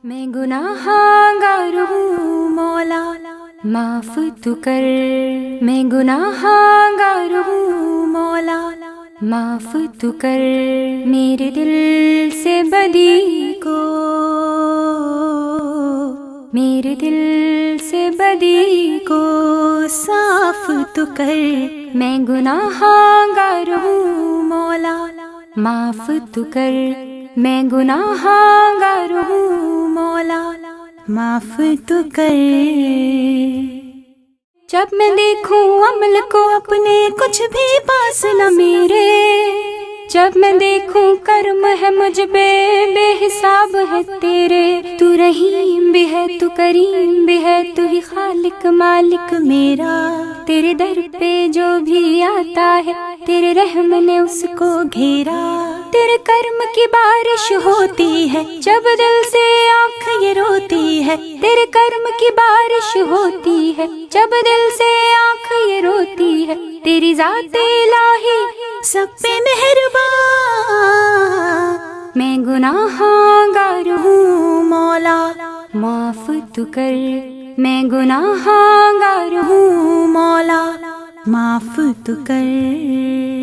میں گناہگار ہوں مولا معاف تو کر، میں گناہگار ہوں مولا معاف تو کر، میرے دل سے بدی کو، میرے دل سے بدی کو صاف تو کر، میں گناہگار ہوں مولا معاف تو کر، میں گناہگار ہوں مولا معاف تو کر۔ جب میں دیکھوں عمل کو اپنے کچھ بھی پاس نہ میرے، جب میں دیکھوں کرم ہے مجھ پہ بے حساب ہے تیرے، تو رحیم بھی ہے تو کریم بھی ہے، تو ہی خالق مالک میرا، تیرے در پہ جو بھی آتا ہے تیرے رحم نے اس کو گھیرا، تیرے کرم کی بارش ہوتی ہے جب دل سے آنکھ یہ روتی ہے، تیرے کرم کی بارش ہوتی ہے جب دل سے آنکھ یہ روتی ہے، تیری ذات الہی سب پہ مہربان، میں گناہگار ہوں مولا معاف تو کر، میں گناہگار ہوں مولا معاف تو کر۔